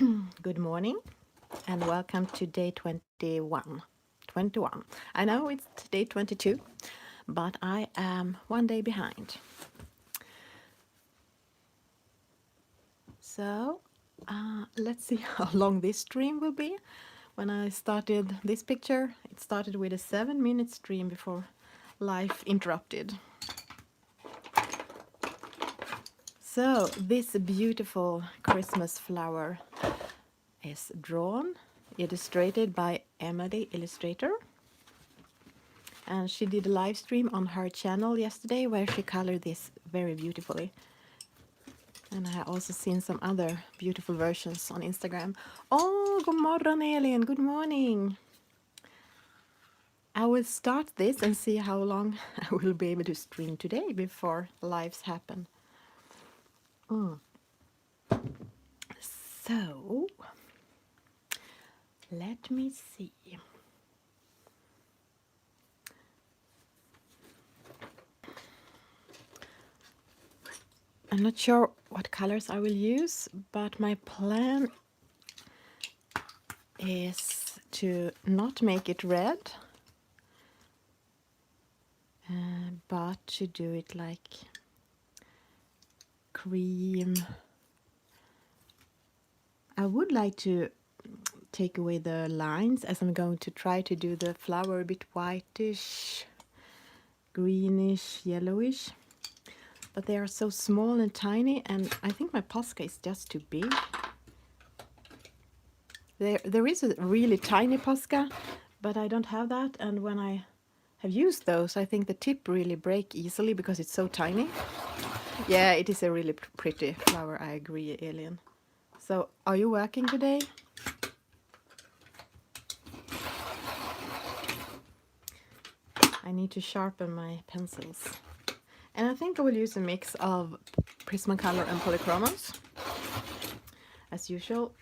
Good morning and welcome to day 21. 21. I know it's day 22, but I am one day behind. So let's see how long this stream will be. When I started this picture, it started with a 7-minute stream before life interrupted. So this beautiful Christmas flower is drawn, illustrated by Emily Illustrator. And she did a live stream on her channel yesterday where she colored this very beautifully. And I have also seen some other beautiful versions on Instagram. Oh, god morgon Elin, good morning. I will start this and see how long I will be able to stream today before lives happen. So, let me see. I'm not sure what colors I will use, but my plan is to not make it red, but to do it like cream. I would like to take away the lines as I'm going to try to do the flower a bit whitish, greenish, yellowish. But they are so small and tiny, and I think my Posca is just too big. There is a really tiny Posca, but I don't have that, and when I have used those, I think the tip really break easily because it's so tiny. Yeah, it is a really pretty flower, I agree, Alien. So, are you working today? I need to sharpen my pencils. And I think I will use a mix of Prismacolor and Polychromos, as usual,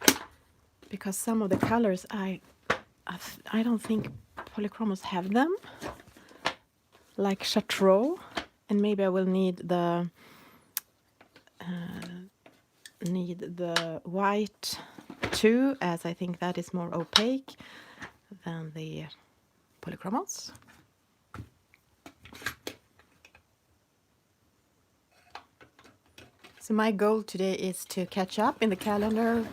because some of the colors I don't think Polychromos have them, like Chartreux, and maybe I will need the white too, as I think that is more opaque than the Polychromos. So my goal today is to catch up in the calendar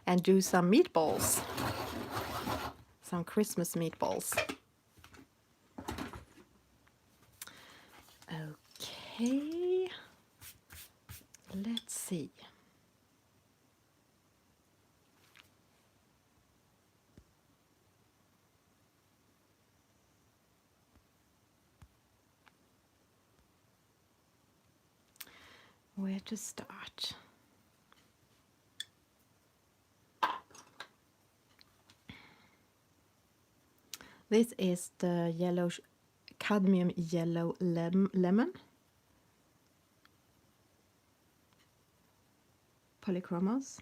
and do some meatballs, some Christmas meatballs. Okay, let's see. Where to start? This is the yellow cadmium yellow lemon Polychromos.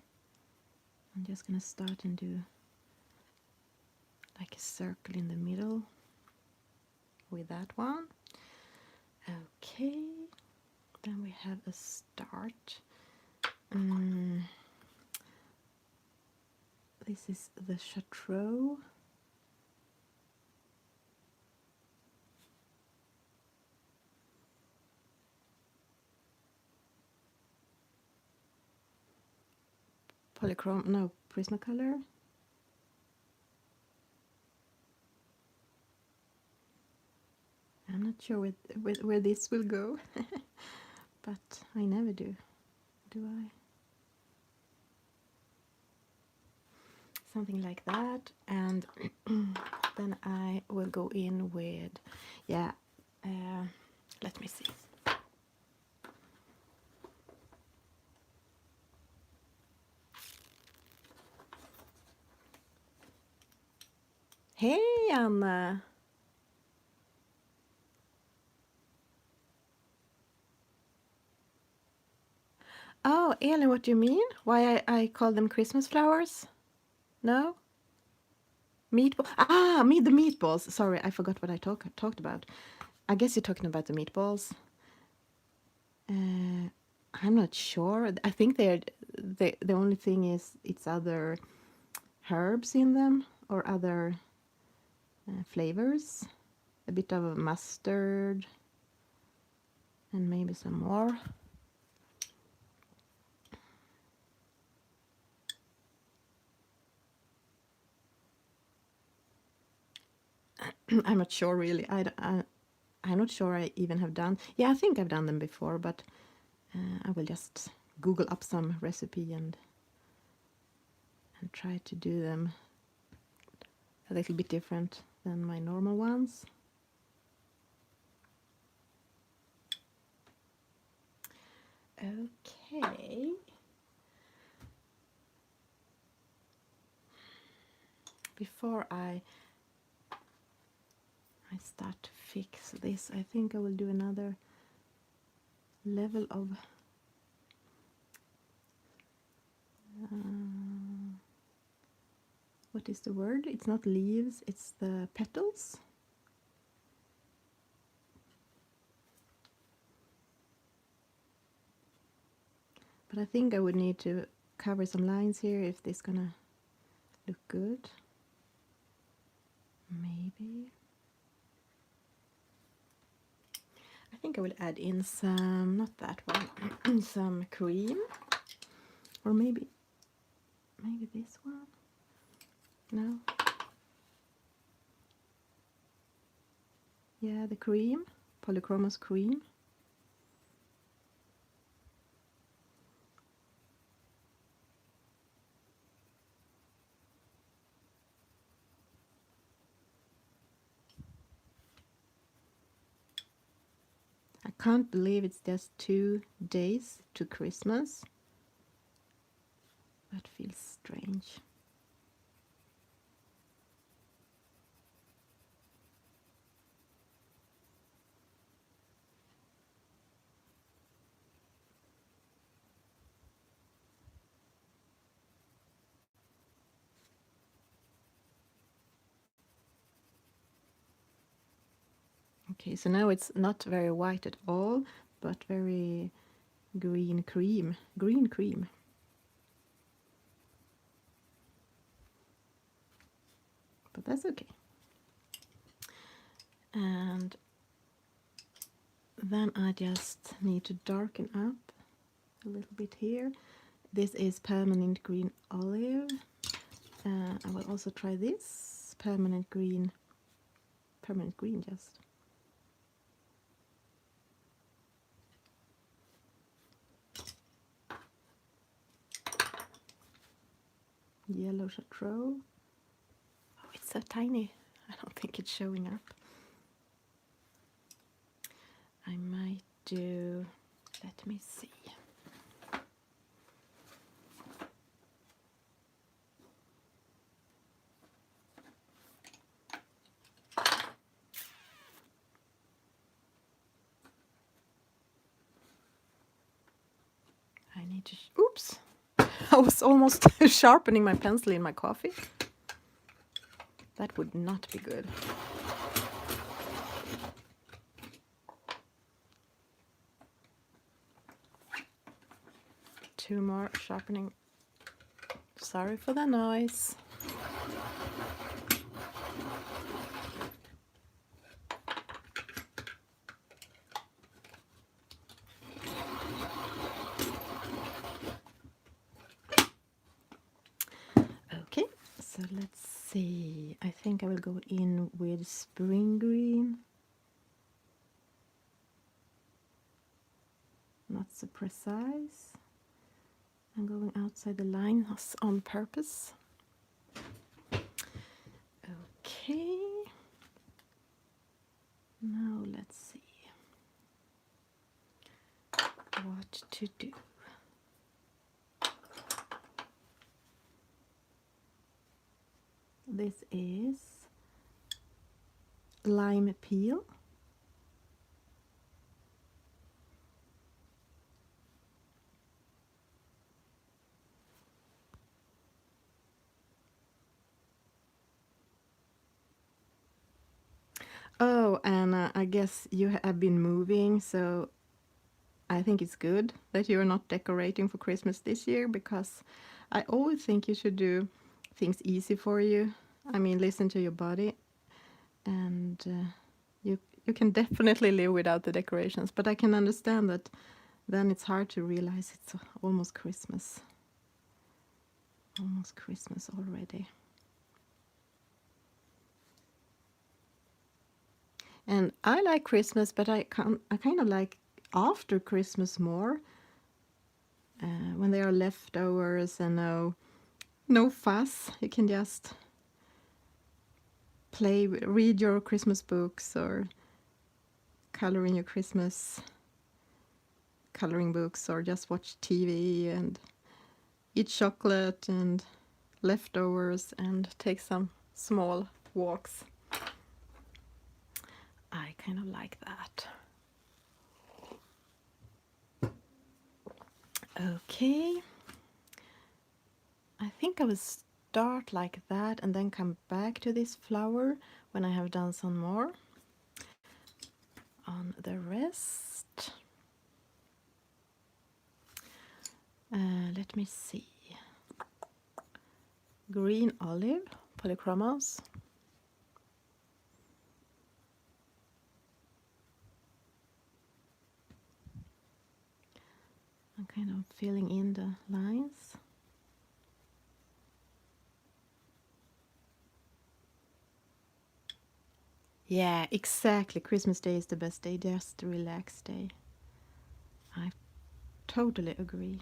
I'm just gonna start and do like a circle in the middle with that one. Okay, then we have a start. This is the Chartreux. Polychrome, no, Prismacolor. I'm not sure where this will go, but I never do I? Something like that, and then I will go in with, yeah, let me see. Hey, Anna. Oh, Elin, what do you mean? Why I call them Christmas flowers? No? Meatball. Ah, the meatballs. Sorry, I forgot what I talked about. I guess you're talking about the meatballs. I'm not sure. I think the only thing is it's other herbs in them or other flavors. A bit of mustard and maybe some more. I'm not sure really. I'm not sure I even have done. Yeah, I think I've done them before, but I will just Google up some recipe and try to do them a little bit different than my normal ones. Okay. Before I start to fix this, I think I will do another level of what is the word? It's not leaves, it's the petals. But I think I would need to cover some lines here if this is gonna look good. Maybe. I think I will add in some, not that one, some cream. Or maybe this one. No. Yeah, the cream, polychromos cream. I can't believe it's just 2 days to Christmas. That feels strange. Okay, so now it's not very white at all, but very green cream. Green cream. But that's okay. And then I just need to darken up a little bit here. This is permanent green olive. I will also try this permanent green just. Yellow chartreuse. Oh, it's so tiny. I don't think it's showing up. I might do, let me see. I need to, oops. I was almost sharpening my pencil in my coffee. That would not be good. Two more sharpening. Sorry for the noise. Okay, so let's see. I think I will go in with spring green. Not so precise. I'm going outside the line on purpose. Okay. Now let's see what to do. This is lime peel. Oh, and I guess you have been moving, so I think it's good that you're not decorating for Christmas this year, because I always think you should do things easy for you. I mean, listen to your body, and you can definitely live without the decorations. But I can understand that then it's hard to realize it's almost Christmas. Almost Christmas already. And I like Christmas, but I kind of like after Christmas more, when there are leftovers and no fuss. You can just play, read your Christmas books, or color in your Christmas coloring books, or just watch TV and eat chocolate and leftovers and take some small walks. I kind of like that. Okay. I think I will start like that and then come back to this flower when I have done some more on the rest. Let me see. Green olive, polychromos. I'm kind of filling in the lines. Yeah, exactly. Christmas Day is the best day, just a relaxed day. I totally agree.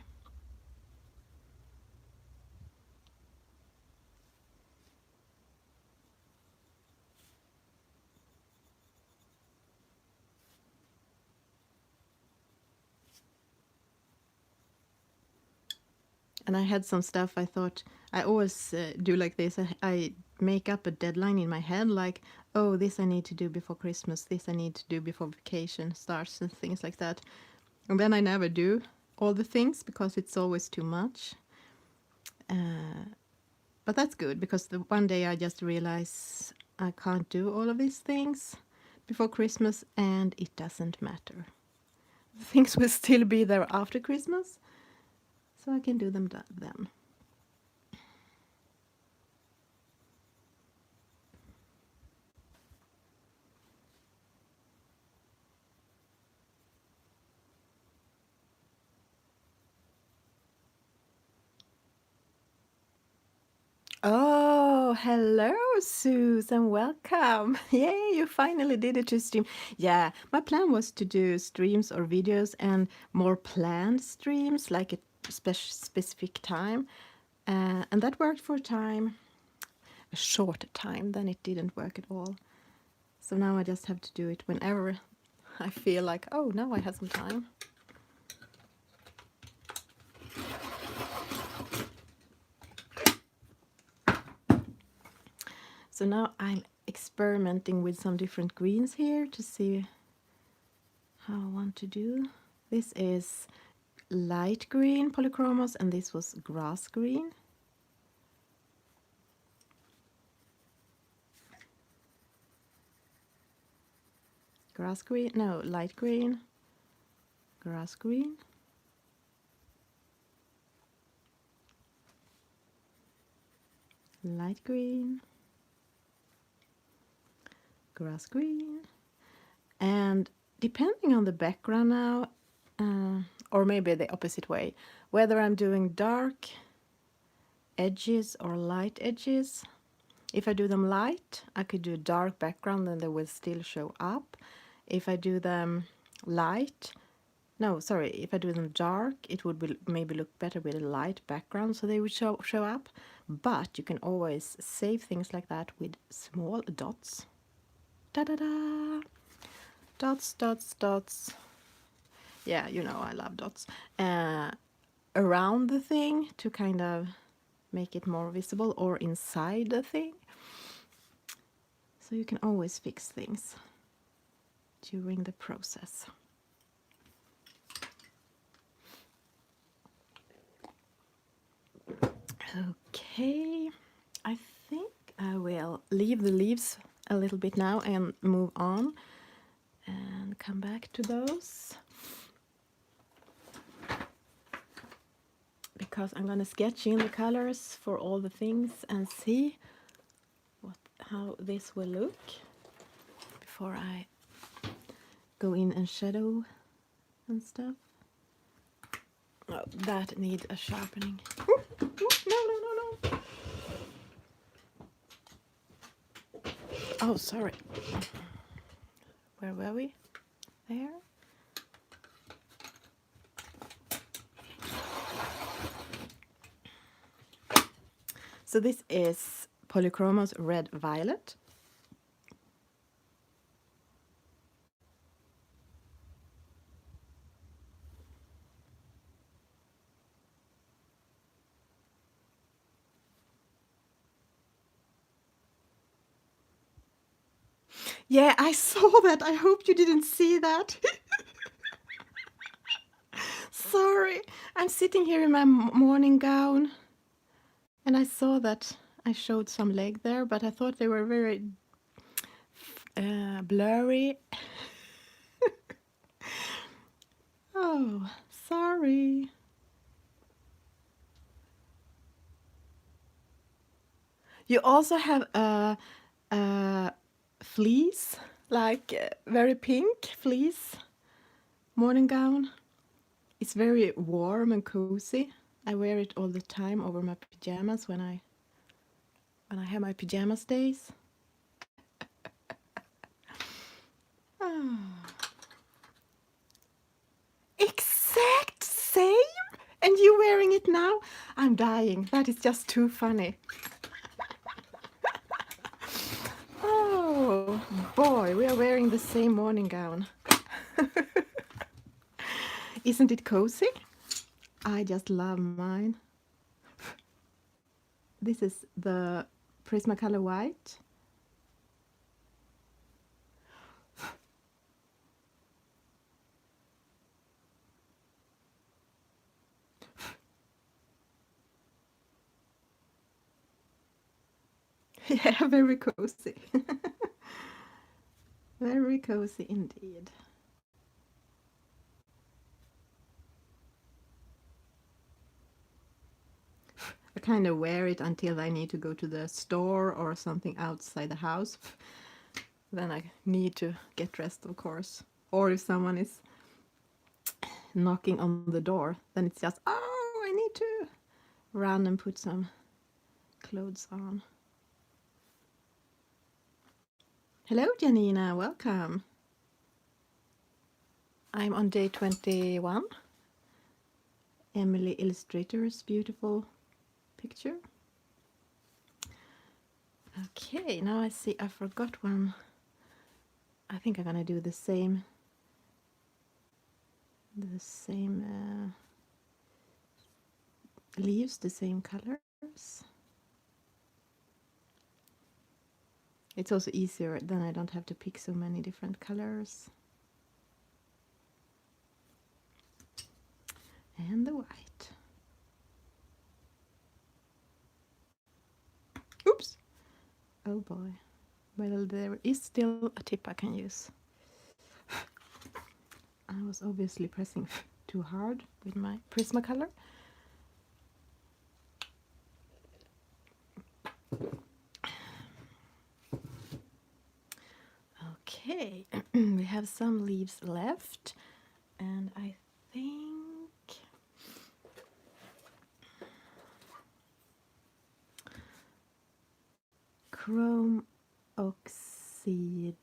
And I had some stuff I thought, I always do like this. I make up a deadline in my head, like, oh, this I need to do before Christmas, this I need to do before vacation starts, and things like that. And then I never do all the things because it's always too much. But that's good, because the one day I just realize I can't do all of these things before Christmas, and it doesn't matter. Things will still be there after Christmas, so I can do them then. Oh, hello, Susan. Welcome. Yay, you finally did it to stream. Yeah, my plan was to do streams or videos and more planned streams, like a specific time. And that worked for a time, a short time, then it didn't work at all. So now I just have to do it whenever I feel like, oh, now I have some time. So now I'm experimenting with some different greens here to see how I want to do. This is light green polychromos, and this was grass green. Grass green, no, light green, grass green. Light green, grass green. And depending on the background now, or maybe the opposite way, whether I'm doing dark edges or light edges. If I do them light, I could do a dark background and they will still show up. If I do them light, no, sorry, if I do them dark, it would maybe look better with a light background, so they would show up. But you can always save things like that with small dots. Da-da-da! Dots, dots, dots. Yeah, you know I love dots. Around the thing to kind of make it more visible, or inside the thing. So you can always fix things during the process. Okay, I think I will leave the leaves a little bit now and move on and come back to those. because I'm gonna sketch in the colors for all the things and see how this will look before I go in and shadow and stuff. Oh, that needs a sharpening. Ooh, ooh, no. Oh, sorry. Where were we? There. So this is Polychromos Red Violet. Yeah, I saw that. I hope you didn't see that. Sorry. I'm sitting here in my morning gown and I saw that I showed some leg there, but I thought they were very blurry. Oh, sorry. You also have a fleece, like very pink fleece morning gown. It's very warm and cozy. I wear it all the time over my pajamas when I have my pajamas days. Oh. Exact same! And you wearing it now? I'm dying. That is just too funny. Oh boy, we are wearing the same morning gown. Isn't it cozy? I just love mine. This is the Prismacolor white. Yeah, very cozy. Very cozy indeed. I kind of wear it until I need to go to the store or something outside the house. Then I need to get dressed, of course. Or if someone is knocking on the door, then it's just, oh, I need to run and put some clothes on. Hello, Janina, welcome. I'm on day 21. Emily Illustrator's beautiful picture. Okay, now I see I forgot one. I think I'm gonna do the same leaves, the same colors. It's also easier, then I don't have to pick so many different colors. And the white. Oops! Oh boy. Well, there is still a tip I can use. I was obviously pressing too hard with my Prismacolor. Okay, we have some leaves left, and I think chrome oxide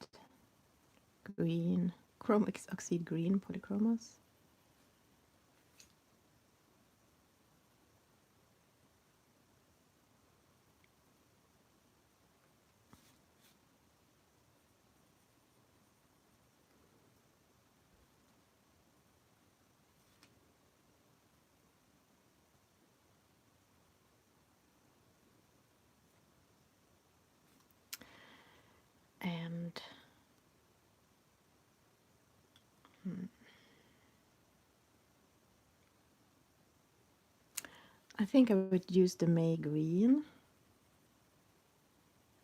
green Polychromos. And I think I would use the May green.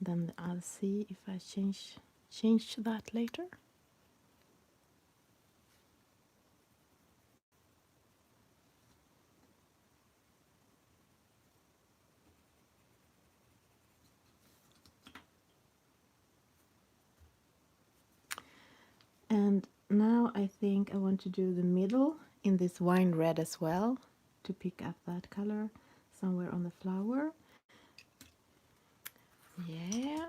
Then I'll see if I change that later. And now I think I want to do the middle in this wine red as well, to pick up that color somewhere on the flower. Yeah.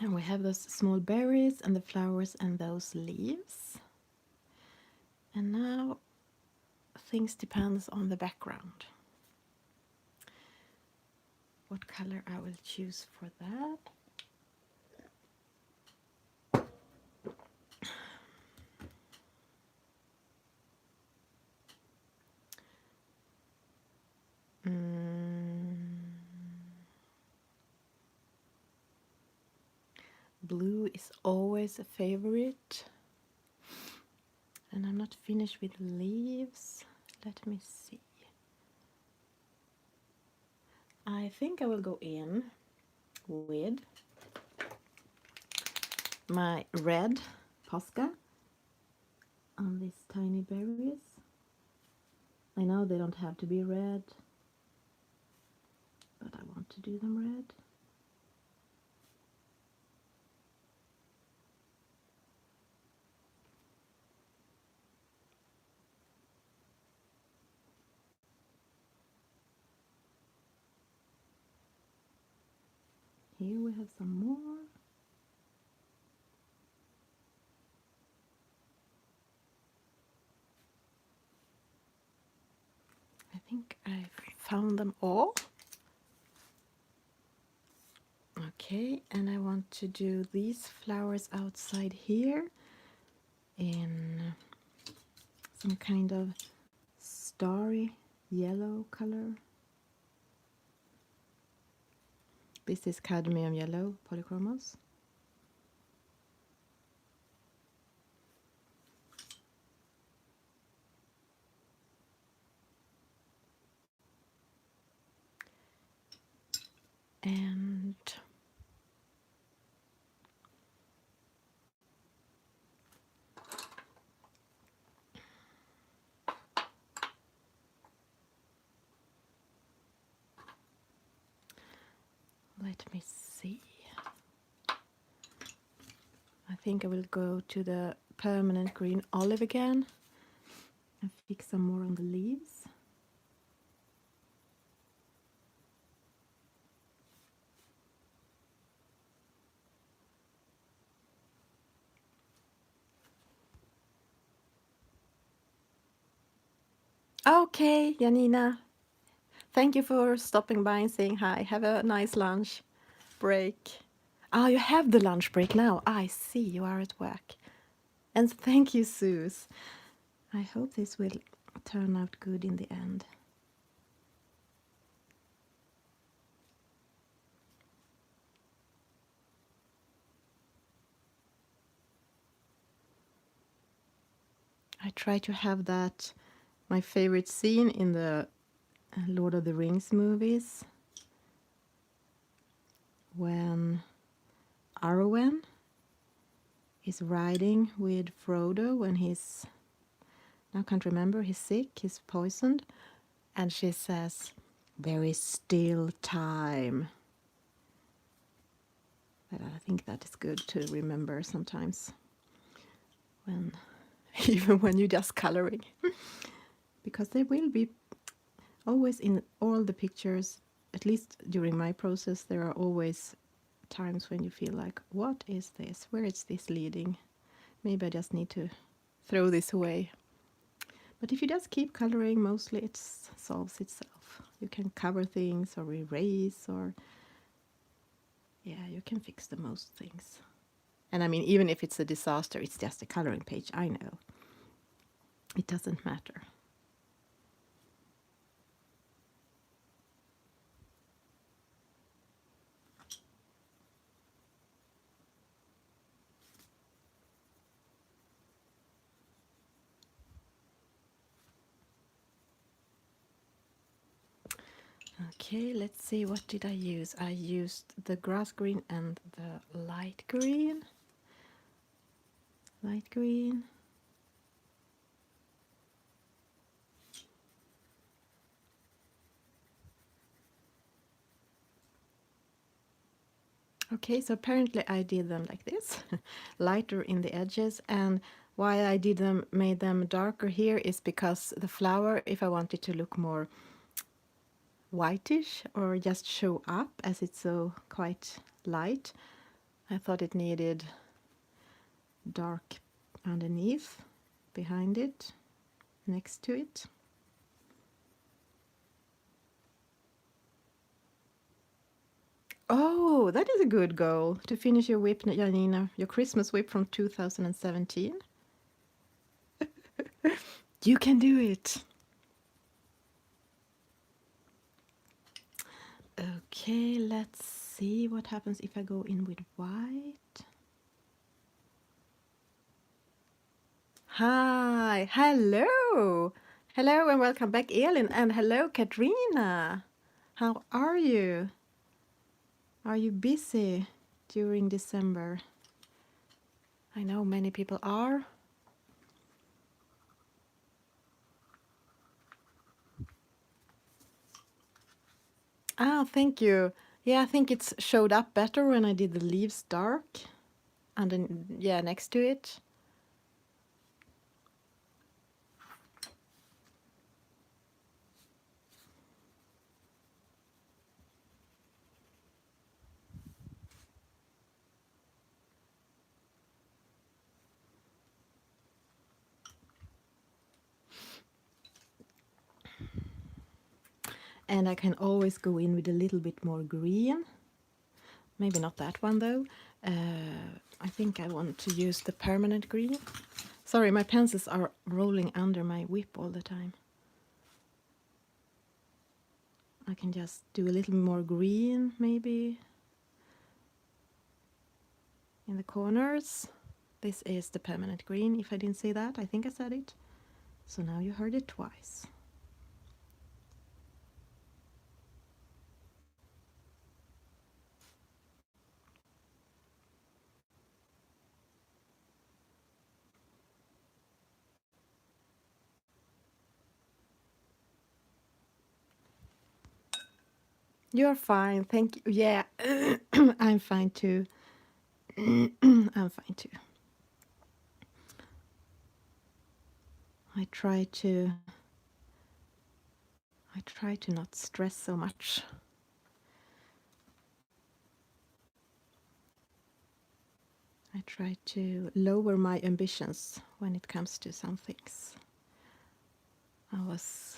And we have those small berries and the flowers and those leaves. And now things depends on the background. What color I will choose for that. Blue is always a favorite. And I'm not finished with leaves. Let me see. I think I will go in with my red Posca on these tiny berries. I know they don't have to be red, but I want to do them red. Here we have some more. I think I found them all. Okay, and I want to do these flowers outside here in some kind of starry yellow color. This is cadmium yellow polychromos. And let me see. I think I will go to the permanent green olive again and fix some more on the leaves. Okay, Janina. Thank you for stopping by and saying hi. Have a nice lunch break. Ah, you have the lunch break now. I see, you are at work. And thank you, Suze. I hope this will turn out good in the end. I try to have that, my favorite scene in the Lord of the Rings movies, when Arwen is riding with Frodo when he's, now can't remember, he's sick, he's poisoned, and she says, "There is still time." But I think that is good to remember sometimes, when even when you're just coloring, because there will be always in all the pictures, at least during my process, there are always times when you feel like, what is this? Where is this leading? Maybe I just need to throw this away. But if you just keep coloring, mostly it solves itself. You can cover things or erase, or yeah, you can fix the most things. And I mean, even if it's a disaster, it's just a coloring page, I know. It doesn't matter. Okay, let's see, what did I use? I used the grass green and the light green. Light green. Okay, so apparently I did them like this, lighter in the edges, and why I made them darker here is because the flower, if I want it to look more whitish or just show up as it's so quite light, I thought it needed dark underneath, behind it, next to it. Oh, that is a good goal, to finish your whip, Janina, your Christmas whip from 2017. You can do it. Okay, let's see what happens if I go in with white. Hi, hello. Hello and welcome back, Elin, and hello, Katrina. How are you? Are you busy during December? I know many people are. Ah, thank you. Yeah, I think it's showed up better when I did the leaves dark and then, yeah, next to it. And I can always go in with a little bit more green. Maybe not that one though. I think I want to use the permanent green. Sorry, my pencils are rolling under my whip all the time. I can just do a little more green maybe in the corners. This is the permanent green. If I didn't say that, I think I said it. So now you heard it twice. You're fine, thank you. Yeah, I'm fine too. I'm fine too. I try to not stress so much. I try to lower my ambitions when it comes to some things. I was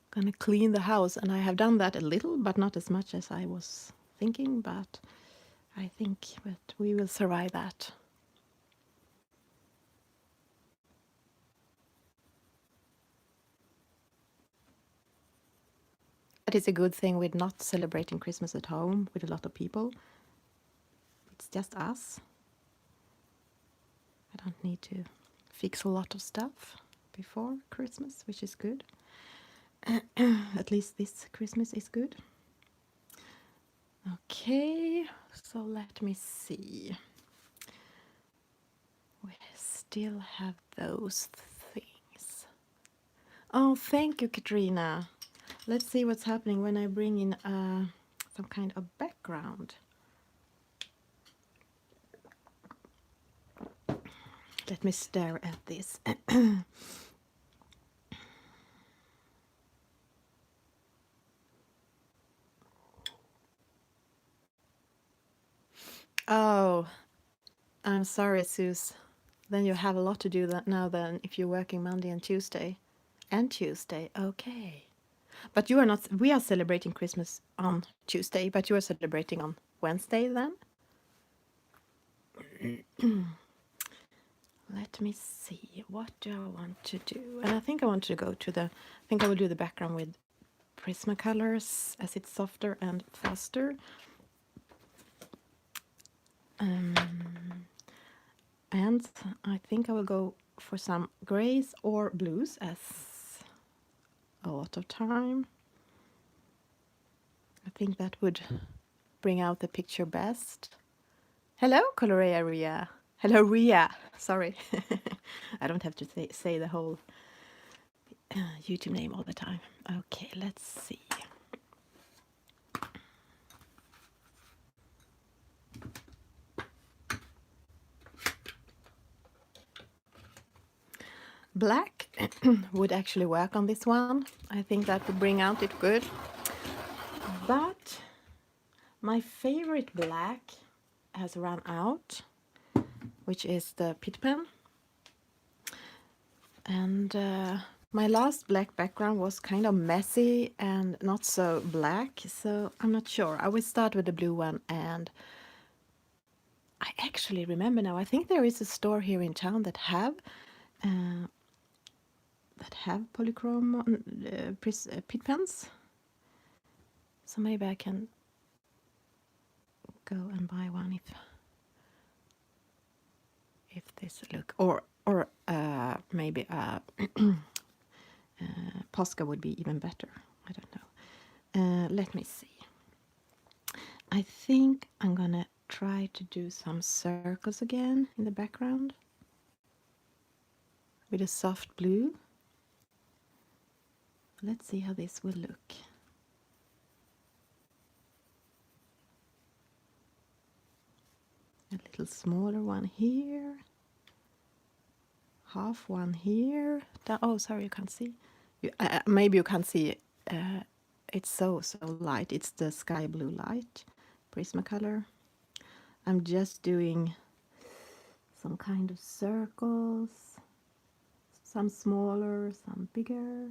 gonna clean the house and I have done that a little, but not as much as I was thinking, but I think that we will survive that. That is a good thing with not celebrating Christmas at home with a lot of people. It's just us. I don't need to fix a lot of stuff before Christmas, which is good. At least this Christmas is good. Okay, so let me see. We still have those things. Oh, thank you, Katrina. Let's see what's happening when I bring in some kind of background. Let me stare at this. Oh, I'm sorry, Sus. Then you have a lot to do that now then if you're working Monday and Tuesday. And Tuesday, okay. But you are not, we are celebrating Christmas on Tuesday, but you are celebrating on Wednesday then? Let me see, what do I want to do? And I think I want to go to I think I will do the background with Prismacolors as it's softer and faster. And I think I will go for some grays or blues as a lot of time. I think that would bring out the picture best. Hello, Colorea Ria. Hello, Ria. Sorry. I don't have to say the whole YouTube name all the time. Okay, let's see. black would actually work on this one. I think that would bring out it good. But my favorite black has run out, which is the Pitt pen. And my last black background was kind of messy and not so black, so I'm not sure. I will start with the blue one, and I actually remember now, I think there is a store here in town that have polychrome Pitt pens. So maybe I can go and buy one if this look, or maybe Posca would be even better. I don't know. Let me see. I think I'm gonna try to do some circles again in the background with a soft blue. Let's see how this will look. A little smaller one here, half one here. Oh, sorry, you can't see. Maybe you can't see. It's so light. It's the sky blue light, Prismacolor. I'm just doing some kind of circles, some smaller, some bigger,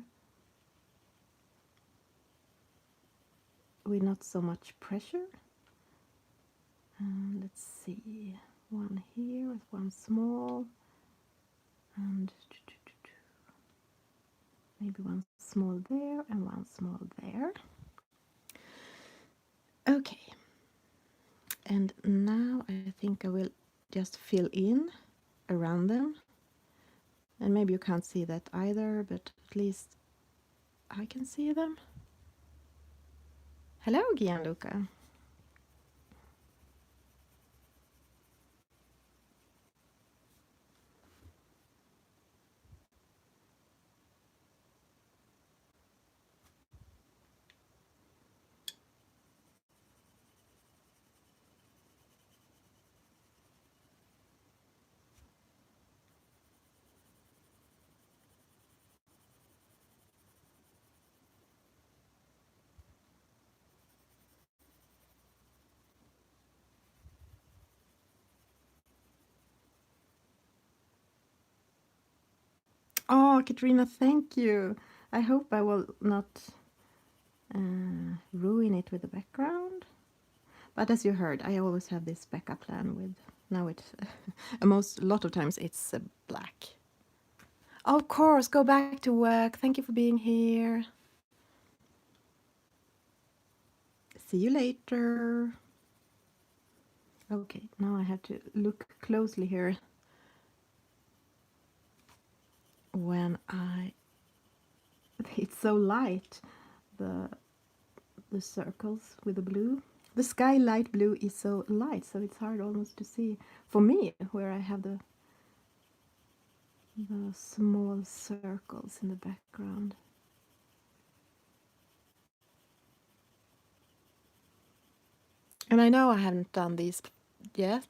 with not so much pressure. Let's see, one here with one small, and maybe one small there and one small there. Okay, and now I think I will just fill in around them, and maybe you can't see that either, but at least I can see them. Hello, Gianluca. Oh, Katrina, thank you. I hope I will not ruin it with the background. But as you heard, I always have this backup plan with, now it's, a lot of times it's black. Of course, go back to work. Thank you for being here. See you later. Okay, now I have to look closely here when it's so light, the circles with the blue. The sky light blue is so light, so it's hard almost to see for me where I have the small circles in the background. And I know I haven't done these yet.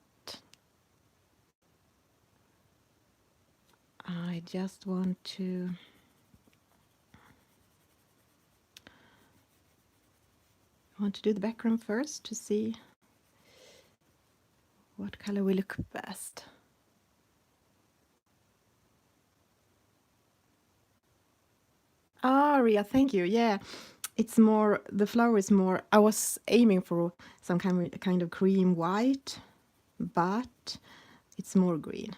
I just want to do the background first to see what color will look best. Ah, Ria, thank you. Yeah, it's more, the flower is more, I was aiming for some kind of cream white, but it's more green.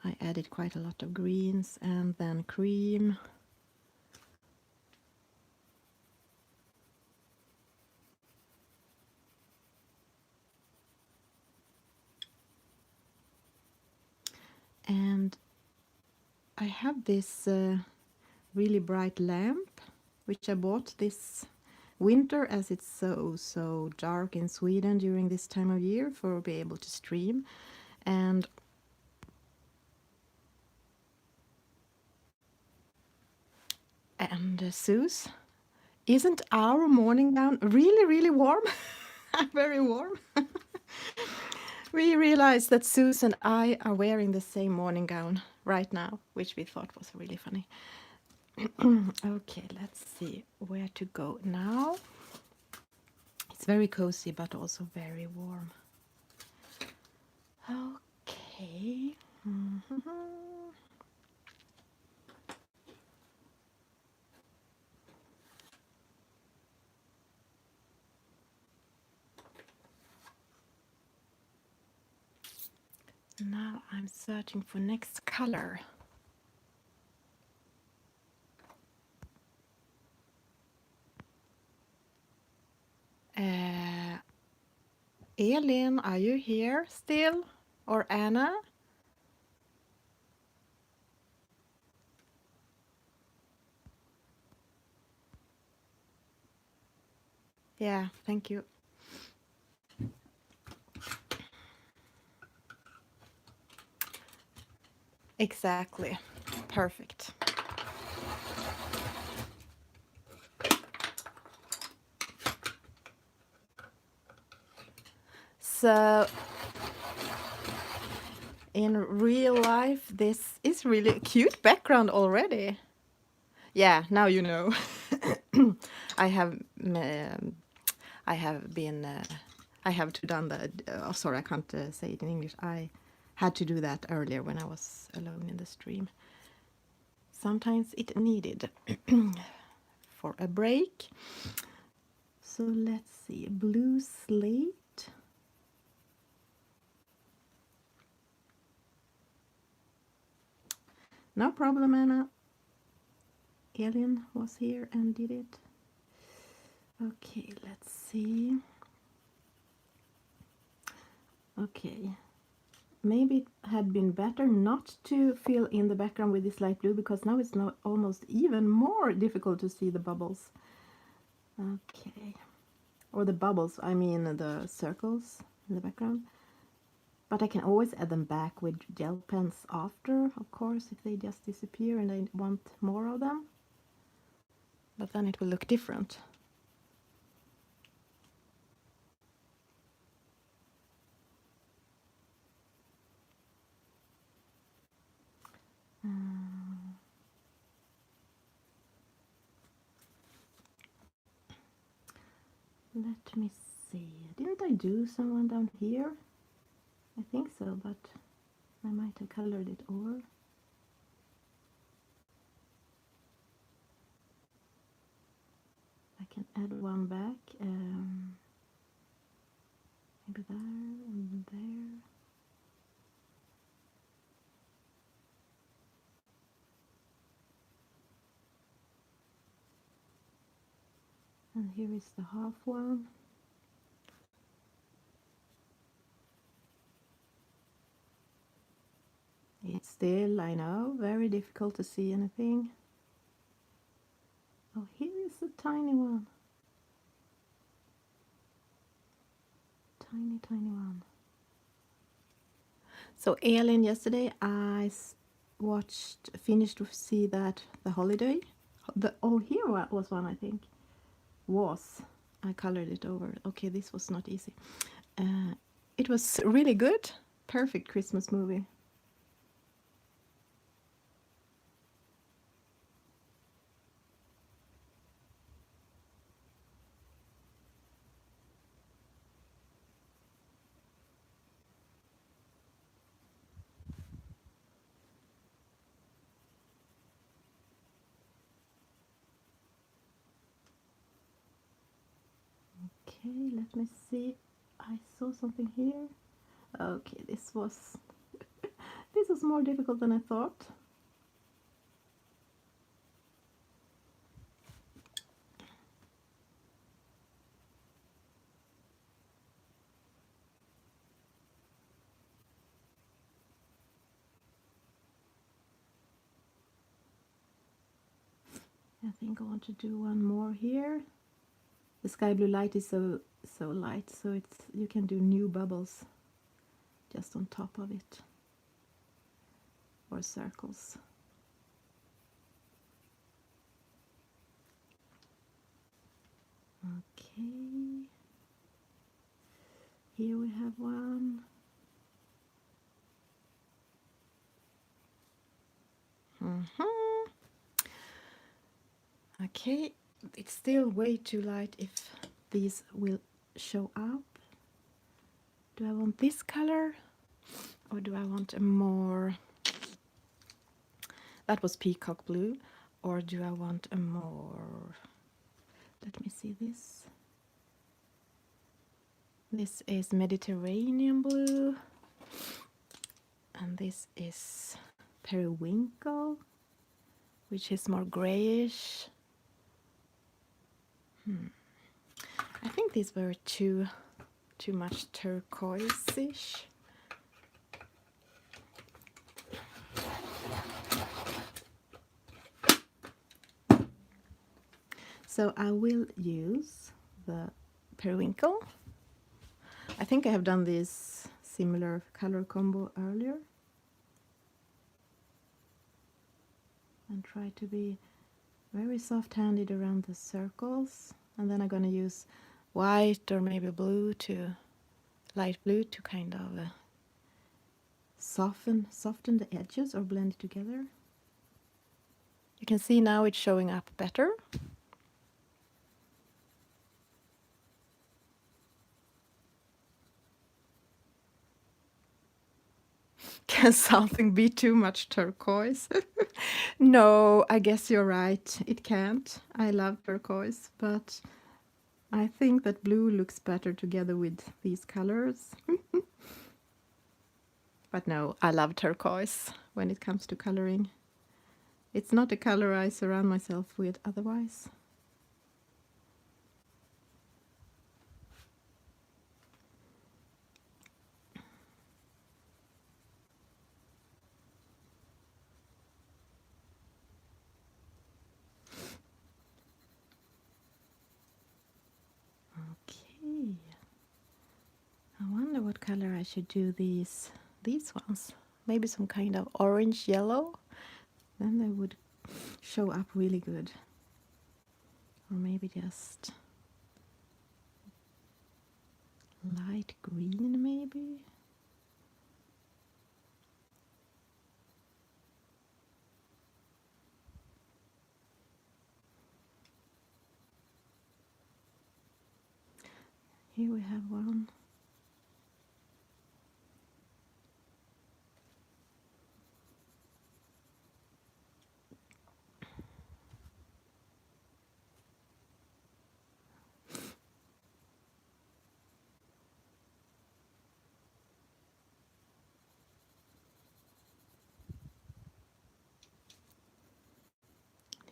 I added quite a lot of greens and then cream. And I have this really bright lamp, which I bought this winter as it's so dark in Sweden during this time of year for be able to stream. And Suze, isn't our morning gown really warm? Very warm. We realized that Suze and I are wearing the same morning gown right now, which we thought was really funny. Okay, let's see where to go now. It's very cozy, but also very warm. Okay. Now I'm searching for next color. Elin, are you here still? Or Anna? Yeah, thank you. Exactly. Perfect. So, in real life, this is really a cute background already. Yeah, now you know. I have I have been I have to done that. Oh, sorry, I can't say it in English. I had to do that earlier when I was alone in the stream. Sometimes it needed for a break. So let's see, blue slate. No problem, Anna. Elin was here and did it. Okay, let's see. Okay, maybe it had been better not to fill in the background with this light blue, because now it's not almost even more difficult to see the bubbles. Okay, or the bubbles, I mean the circles in the background. But I can always add them back with gel pens after, of course, if they just disappear and I want more of them. But then it will look different. Let me see. Didn't I do someone down here? I think so, but I might have colored it over. I can add one back. Maybe there and there. And here is the half one. It's still, I know, very difficult to see anything. Oh, here is a tiny one. Tiny, tiny one. So Elin, yesterday I finished to see that The Holiday. Oh, here was one, I think. I colored it over. Okay, this was not easy. It was really good. Perfect Christmas movie. Okay, let me see. I saw something here. Okay, this was this was more difficult than I thought. I think I want to do one more here. The sky blue light is so light, so you can do new bubbles just on top of it, or circles. Okay, here we have one. Okay, it's still way too light if these will show up. Do I want this color or do I want a more, that was peacock blue, or do I want a more, let me see this. This is Mediterranean blue and this is periwinkle, which is more grayish. I think these were too much turquoise-ish. So I will use the periwinkle. I think I have done this similar color combo earlier. And try to be very soft-handed around the circles. And then I'm going to use white or maybe blue to, light blue to kind of soften the edges or blend it together. You can see now it's showing up better. Can something be too much turquoise? No, I guess you're right. It can't. I love turquoise, but I think that blue looks better together with these colors. But no, I love turquoise when it comes to coloring. It's not a color I surround myself with otherwise. Okay. I wonder what color I should do these ones. Maybe some kind of orange yellow. Then they would show up really good. Or maybe just light green maybe. Here we have one.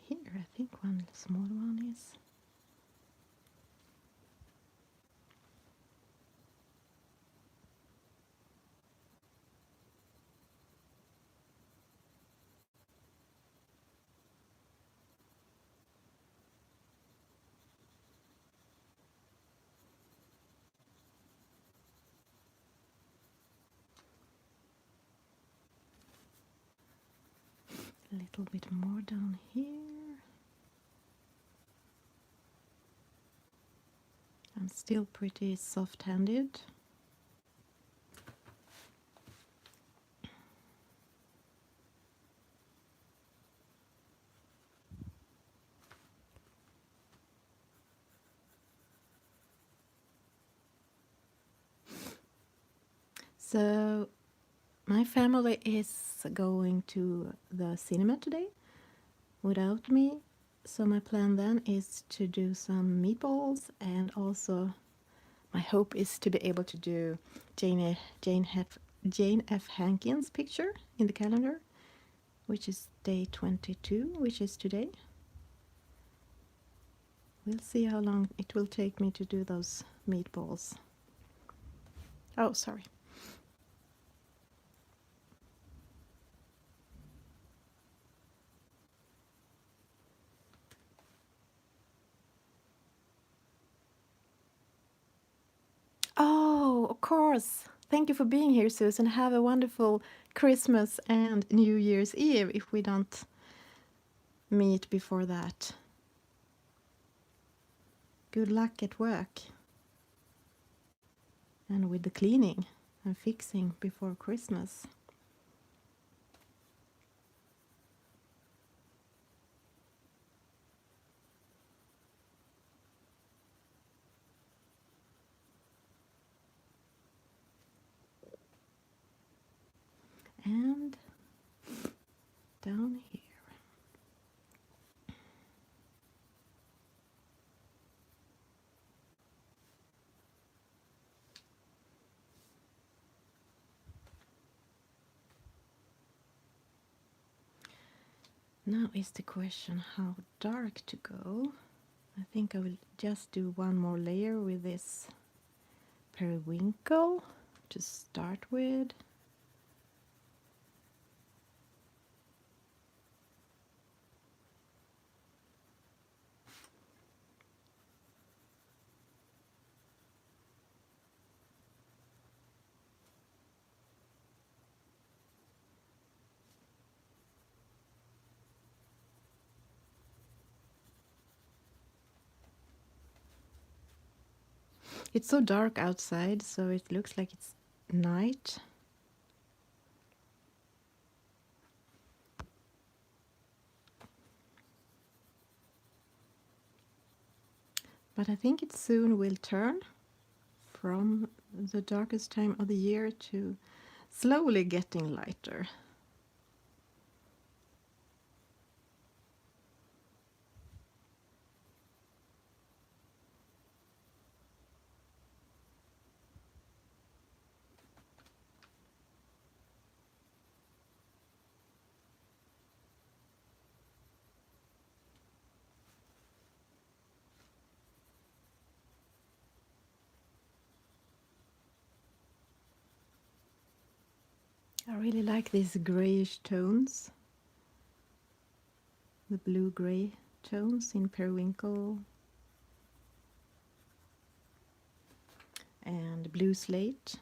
Here I think one small one is. A little bit more down here. I'm still pretty soft-handed. So my family is going to the cinema today without me. So my plan then is to do some meatballs, and also my hope is to be able to do Jane F. Hankins' picture in the calendar, which is day 22, which is today. We'll see how long it will take me to do those meatballs. Oh, sorry. Oh, of course. Thank you for being here, Susan. Have a wonderful Christmas and New Year's Eve if we don't meet before that. Good luck at work and with the cleaning and fixing before Christmas. down here. Now is the question how dark to go. I think I will just do one more layer with this periwinkle to start with. It's so dark outside, so it looks like it's night. But I think it soon will turn from the darkest time of the year to slowly getting lighter. I really like these grayish tones, the blue-gray tones in periwinkle and blue slate.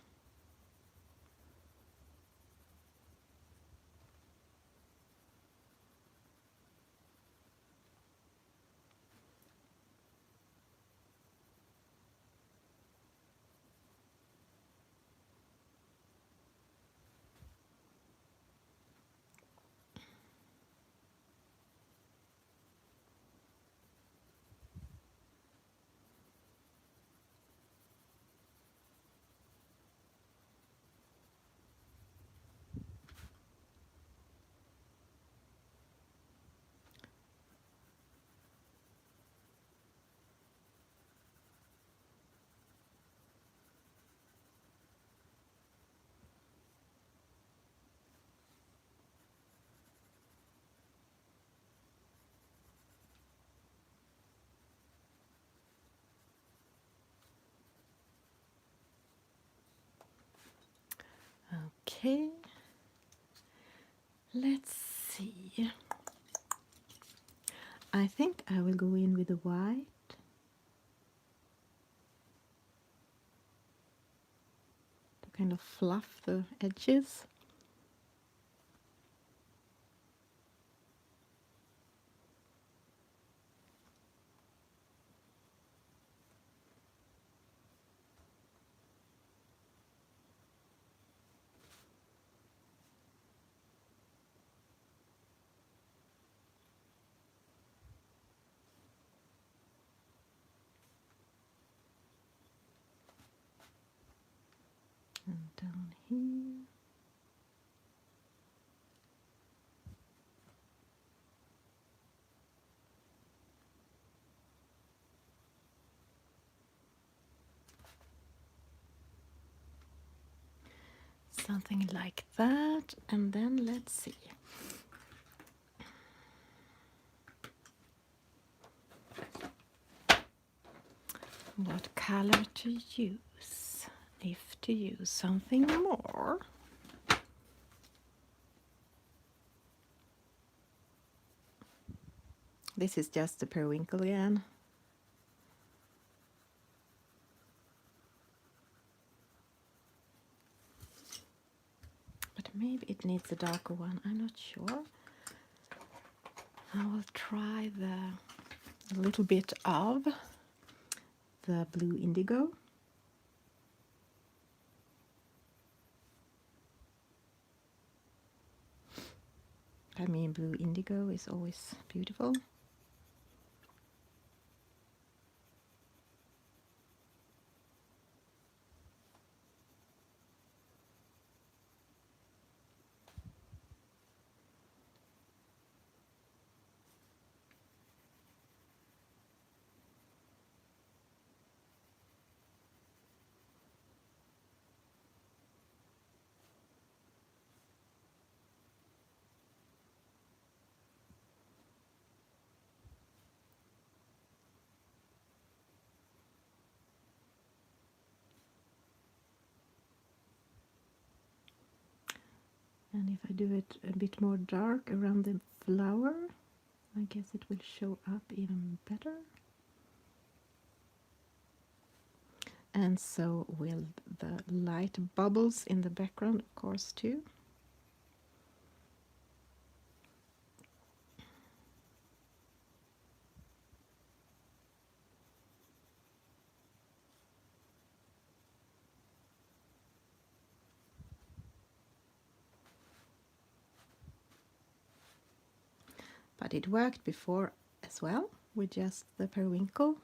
Okay, let's see. I think I will go in with the white. To kind of fluff the edges. And down here. Something like that, and then let's see. What color to use, if to use something more. This is just the periwinkle again. But maybe it needs a darker one, I'm not sure. I will try a little bit of the blue indigo. I mean, blue indigo is always beautiful. And if I do it a bit more dark around the flower, I guess it will show up even better. And so will the light bubbles in the background, of course, too. But it worked before as well, with just the periwinkle.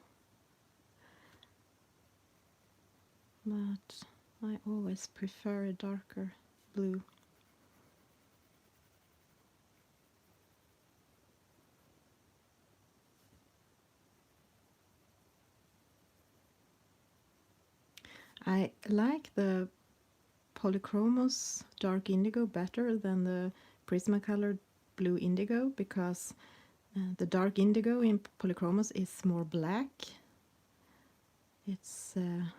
But I always prefer a darker blue. I like the Polychromos dark indigo better than the Prismacolor blue indigo, because the dark indigo in Polychromos is more black. It's a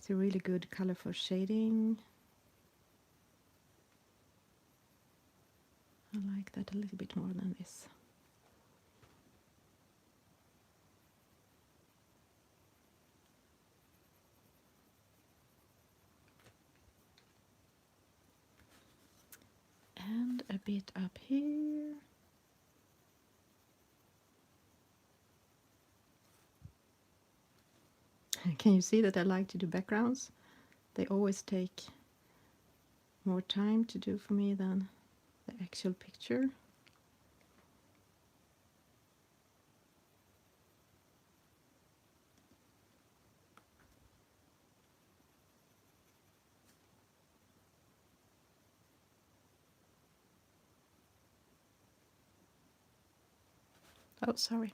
really good color for shading. I like that a little bit more than this. And a bit up here. Can you see that I like to do backgrounds? They always take more time to do for me than the actual picture. Oh, sorry.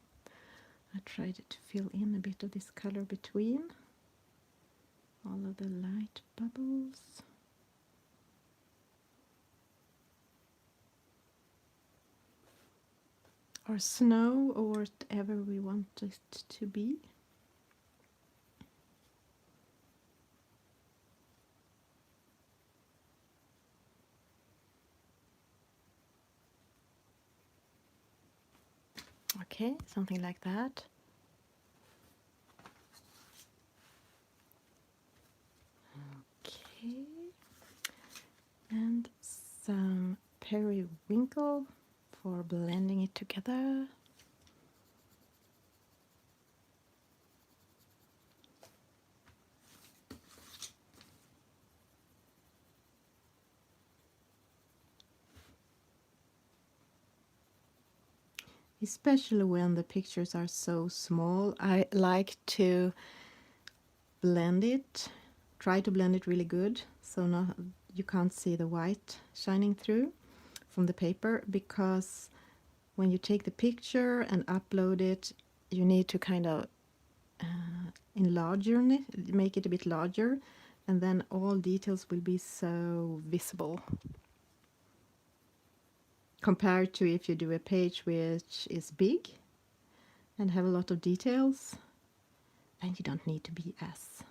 I tried to fill in a bit of this color between all of the light bubbles. Or snow, or whatever we want it to be. Okay, something like that. Okay, and some periwinkle for blending it together. Especially when the pictures are so small, I like to blend it, try to blend it really good, so not, you can't see the white shining through from the paper, because when you take the picture and upload it, you need to kind of enlarge it, make it a bit larger, and then all details will be so visible. Compared to if you do a page which is big and have a lot of details, then you don't need to be as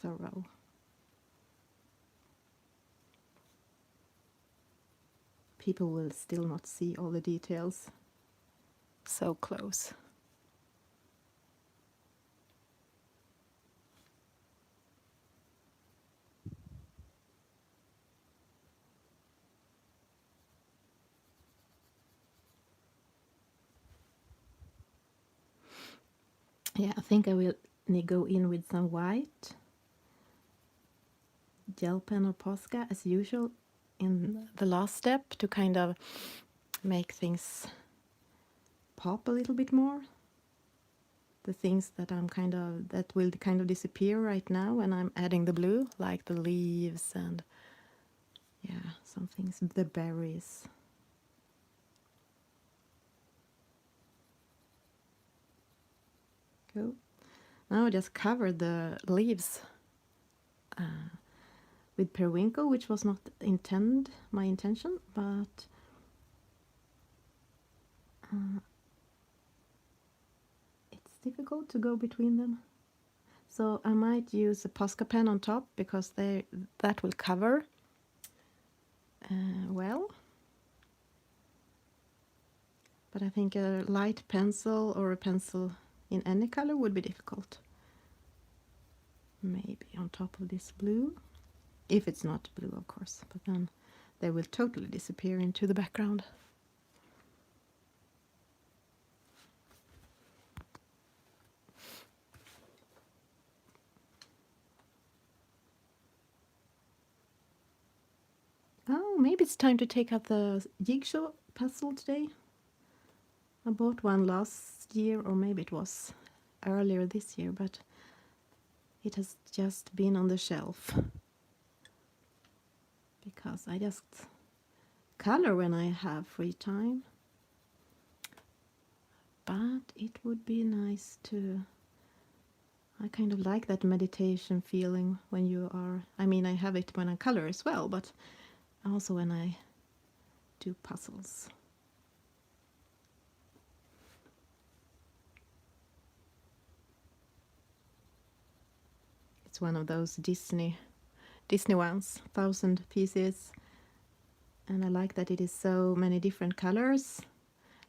thorough. People will still not see all the details so close. Yeah, I think I will go in with some white gel pen or Posca as usual in the last step to kind of make things pop a little bit more. The things that that will kind of disappear right now when I'm adding the blue, like the leaves and yeah, some things, the berries. Cool. Now I just covered the leaves with periwinkle, which was not my intention, but it's difficult to go between them. So I might use a Posca pen on top because that will cover well. But I think a light pencil or a pencil in any color would be difficult. Maybe on top of this blue. If it's not blue, of course. But then they will totally disappear into the background. Oh, maybe it's time to take out the jigsaw puzzle today. I bought one last year, or maybe it was earlier this year, but it has just been on the shelf. Because I just color when I have free time. But it would be nice to... I kind of like that meditation feeling when you are... I mean, I have it when I color as well, but also when I do puzzles. It's one of those Disney ones, 1,000 pieces. And I like that it is so many different colors.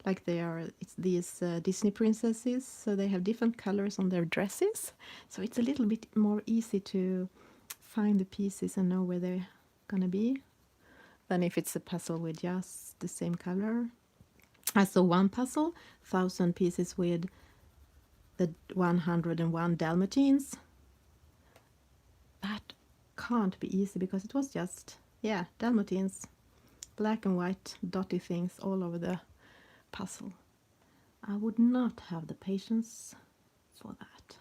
Like it's these Disney princesses, so they have different colors on their dresses. So it's a little bit more easy to find the pieces and know where they're gonna be than if it's a puzzle with just the same color. I saw one puzzle, 1,000 pieces with the 101 Dalmatines. That can't be easy because it was just, yeah, Dalmatines, black and white dotty things all over the puzzle. I would not have the patience for that.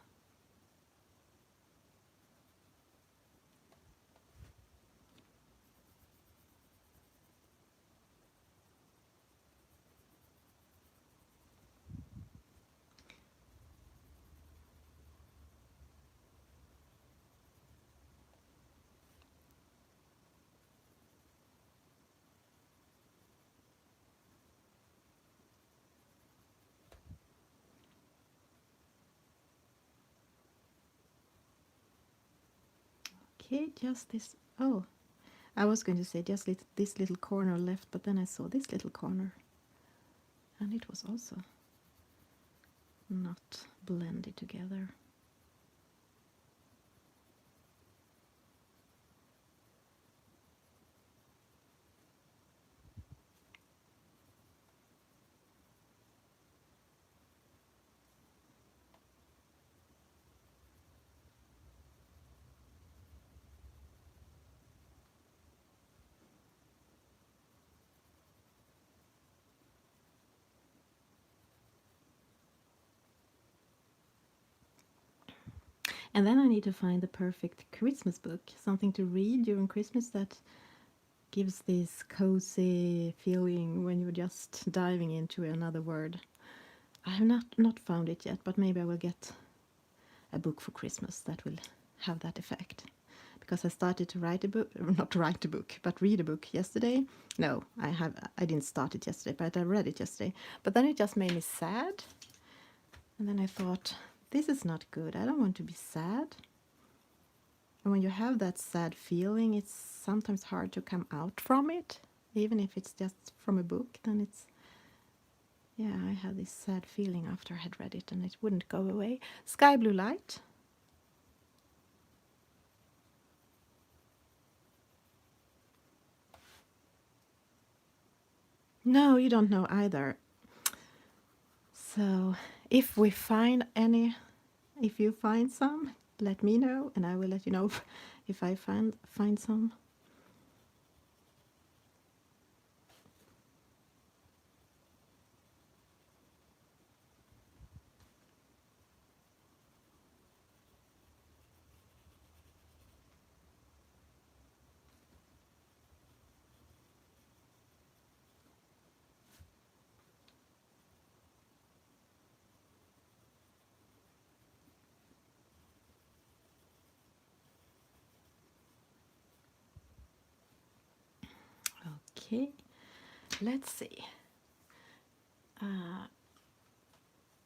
Okay, just this. Oh, I was going to say just this little corner left, but then I saw this little corner. And it was also not blended together. And then I need to find the perfect Christmas book, something to read during Christmas that gives this cozy feeling when you're just diving into another word. I have not found it yet, but maybe I will get a book for Christmas that will have that effect. Because I started to write a book, not write a book, but read a book yesterday. No, I didn't start it yesterday, but I read it yesterday. But then it just made me sad. And then I thought, this is not good. I don't want to be sad. And when you have that sad feeling, it's sometimes hard to come out from it. Even if it's just from a book, then it's... Yeah, I had this sad feeling after I had read it and it wouldn't go away. Sky Blue Light. No, you don't know either. So if we find any, if you find some, let me know and I will let you know if I find some. Okay, let's see.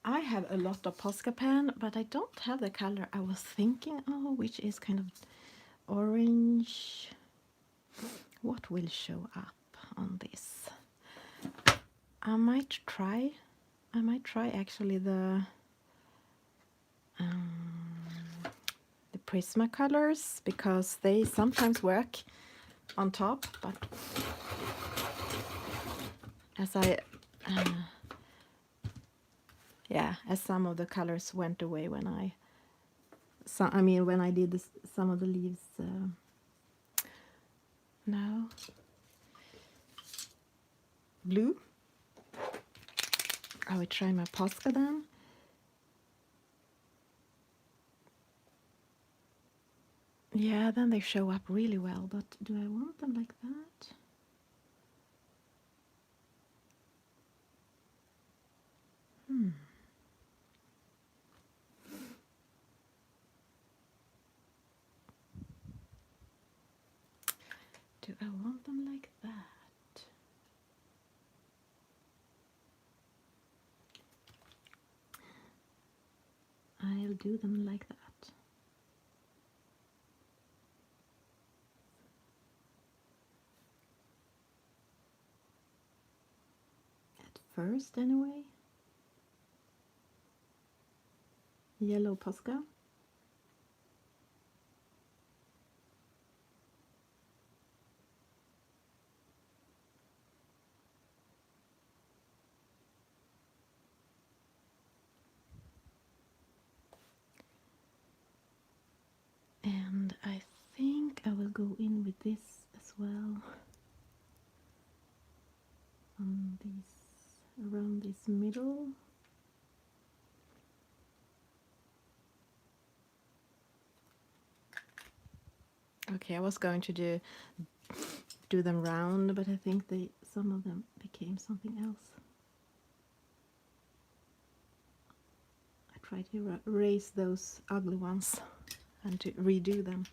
I have a lot of Posca pen, but I don't have the color I was thinking of, which is kind of orange. What will show up on this? I might try actually the Prismacolors, because they sometimes work on top, but as as some of the colors went away when when I did this, some of the leaves. Now blue. I will try my Posca then. Yeah, then they show up really well, but do I want them like that? Do I want them like that? I'll do them like that. At first, anyway. Yellow Posca. And I think I will go in with this as well. On this, around this middle. Okay, I was going to do them round, but I think some of them became something else. I try to erase those ugly ones and to redo them.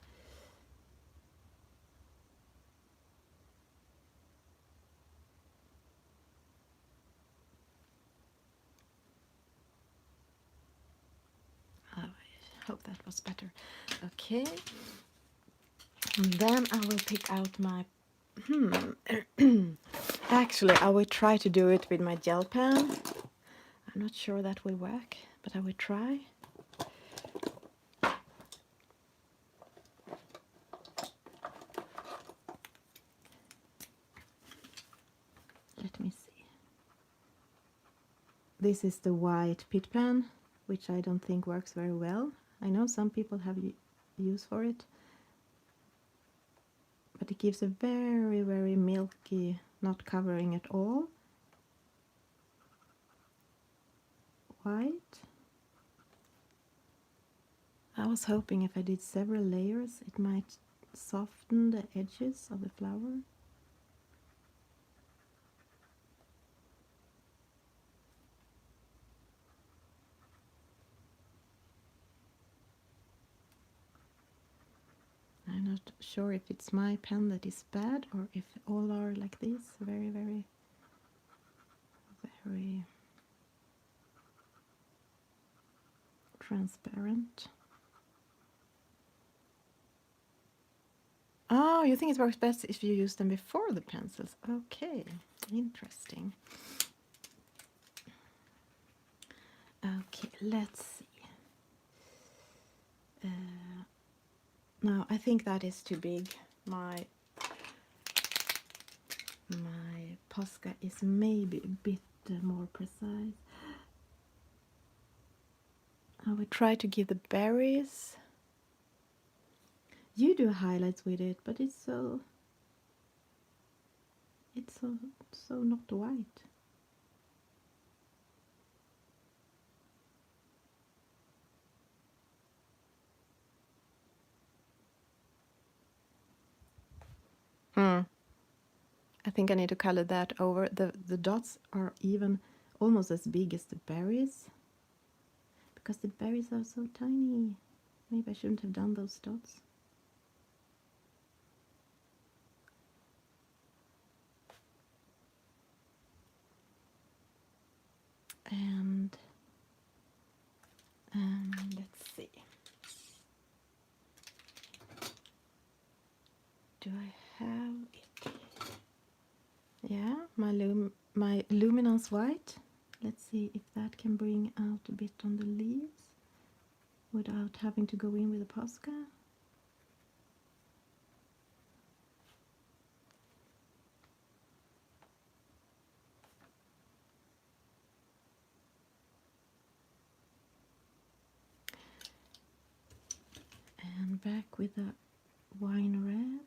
I hope that was better. Okay. And then I will pick out my... Actually, I will try to do it with my gel pen. I'm not sure that will work, but I will try. Let me see. This is the white Pitt pen, which I don't think works very well. I know some people have use for it, but it gives a very, very milky, not covering at all, white. I was hoping if I did several layers, it might soften the edges of the flower. I'm not sure if it's my pen that is bad or if all are like this, very, very, very transparent. Oh, you think it works best if you use them before the pencils? Okay, interesting. Okay, let's see. Now, I think that is too big. My Posca is maybe a bit more precise. I will try to give the berries. You do highlights with it, but it's so not white. I think I need to color that over. The dots are even almost as big as the berries, because the berries are so tiny. Maybe I shouldn't have done those dots. And Let's see. Do I have it? Yeah, my luminance white. Let's see if that can bring out a bit on the leaves without having to go in with the Posca. And back with the wine red.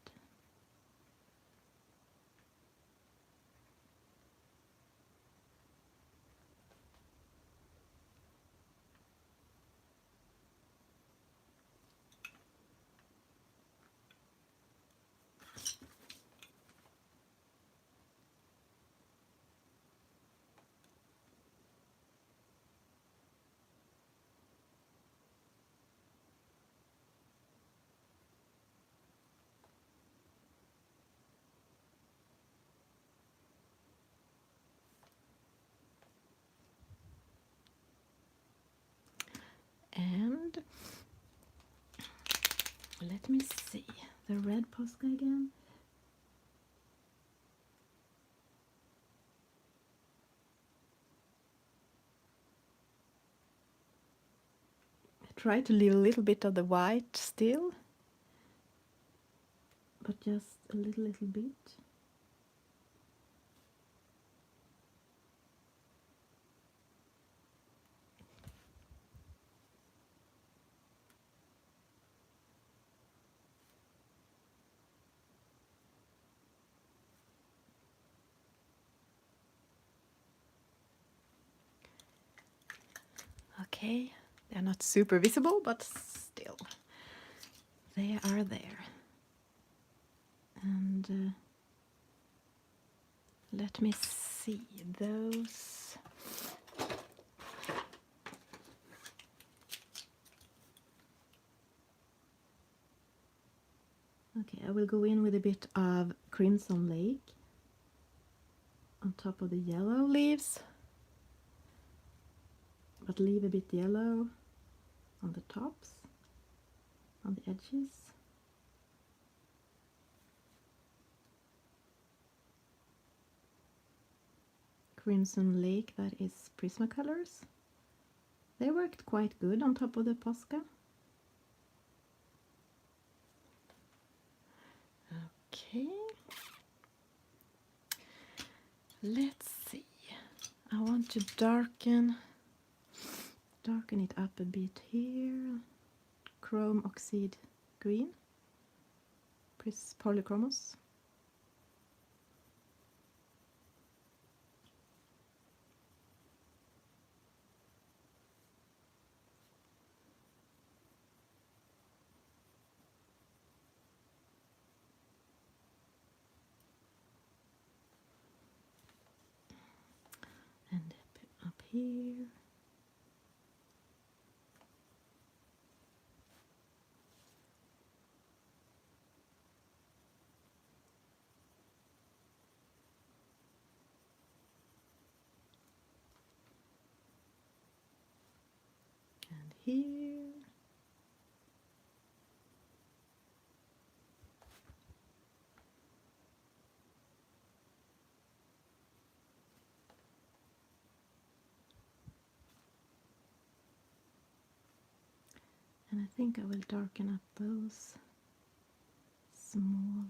And let me see the red Posca again. I try to leave a little bit of the white still, but just a little bit. Okay, they're not super visible, but still, they are there. And let me see those. Okay, I will go in with a bit of Crimson Lake on top of the yellow leaves, but leave a bit yellow on the tops, on the edges. Crimson Lake, that is Prismacolors. They worked quite good on top of the Posca. Okay. Let's see. I want to darken it up a bit here. Chrome Oxide Green. Polychromos. And up here. And here. And I think I will darken up those small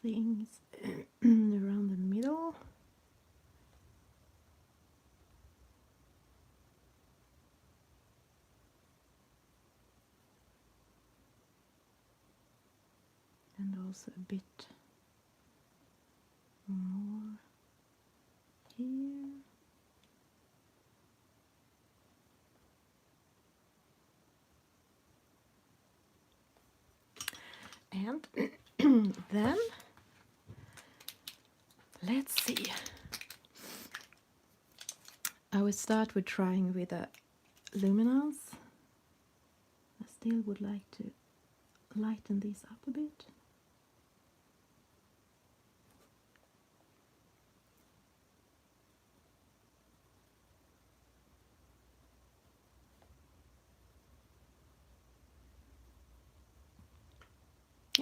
things around the middle. And also a bit more here. And then let's see. I will start with trying with a luminance. I still would like to lighten these up a bit.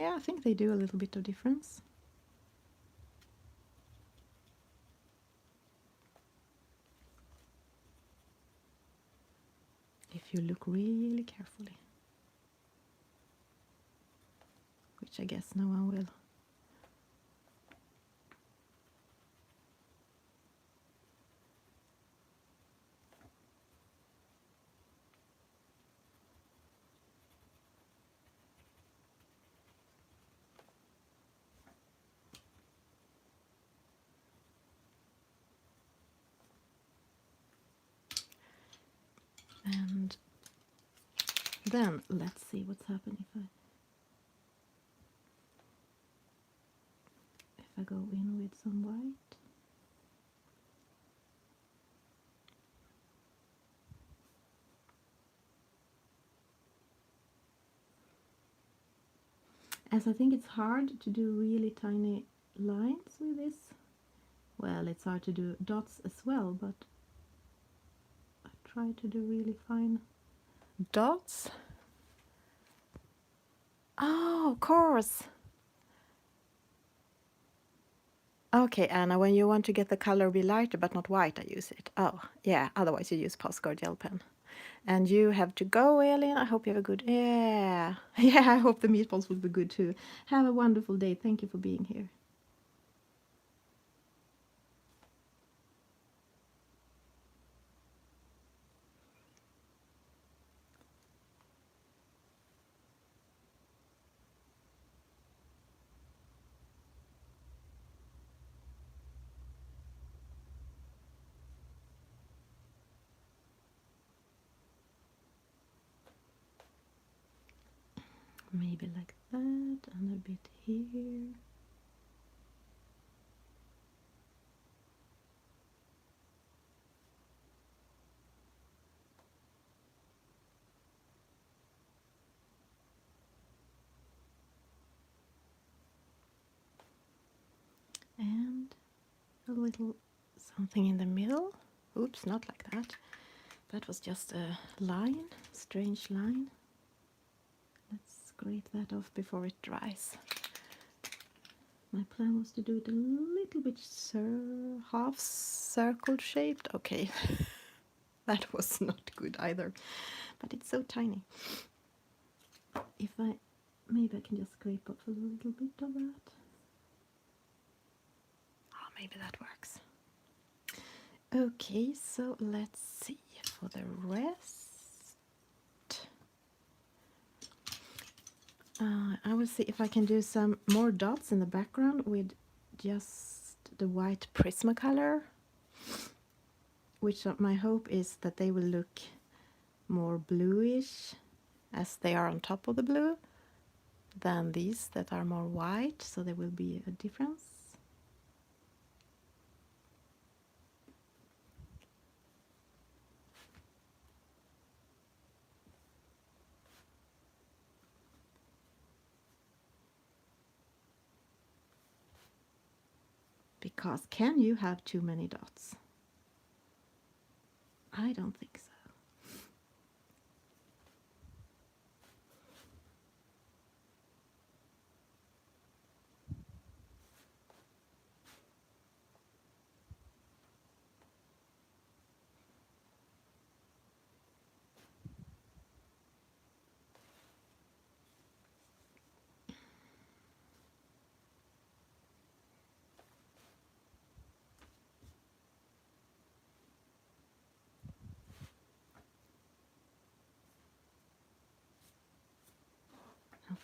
Yeah, I think they do a little bit of difference. If you look really carefully, which I guess no one will. And then let's see what's happening if I go in with some white. As I think it's hard to do really tiny lines with this. Well, it's hard to do dots as well, but I try to do really fine dots. Oh, of course. Okay, Anna, when you want to get the color be lighter but not white, I use it. Oh, yeah, otherwise you use Poscar gel pen. And you have to go, Elin. I hope you have a good... Yeah, yeah, I hope the meatballs will be good too. Have a wonderful day. Thank you for being here. Maybe like that, and a bit here. And a little something in the middle. Oops, not like that. That was just a line, strange line. Let's scrape that off before it dries. My plan was to do it a little bit half circle shaped. Okay, that was not good either, but it's so tiny. If maybe I can just scrape off a little bit of that. Oh, maybe that works. Okay, so let's see for the rest. I will see if I can do some more dots in the background with just the white Prismacolor, which my hope is that they will look more bluish as they are on top of the blue than these that are more white, so there will be a difference. Because can you have too many dots? I don't think so.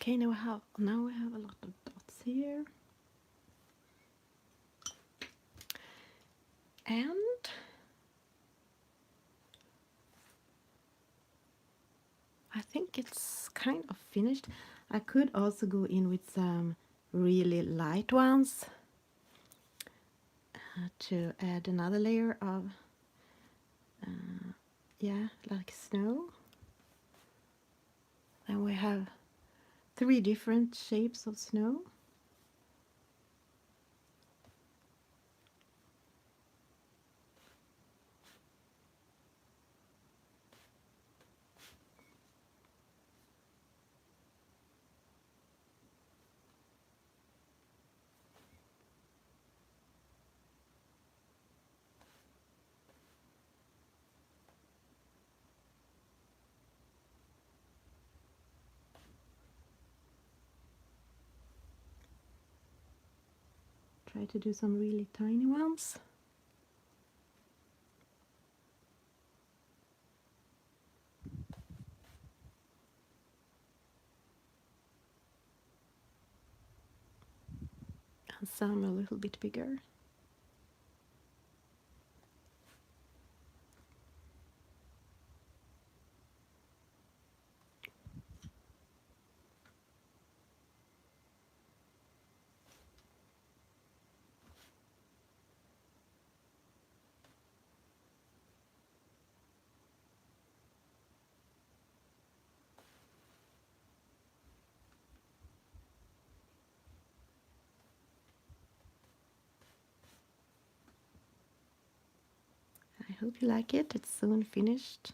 Okay, now we have a lot of dots here. And I think it's kind of finished. I could also go in with some really light ones to add another layer of yeah, like snow. And we have 3 different shapes of snow. try to do some really tiny ones. And some a little bit bigger. I hope you like it. It's soon finished.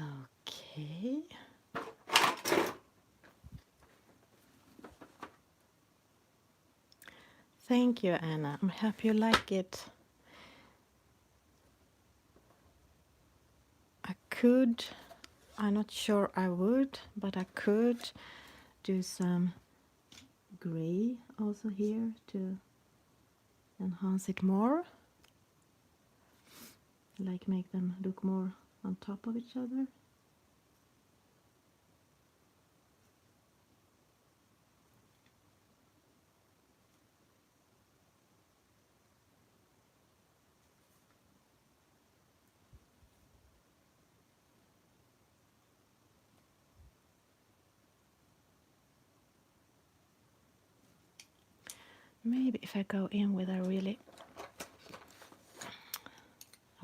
Okay. Thank you, Anna. I'm happy you like it. I'm not sure I would, but I could do some gray also here to enhance it more. Like make them look more on top of each other. Maybe if I go in with I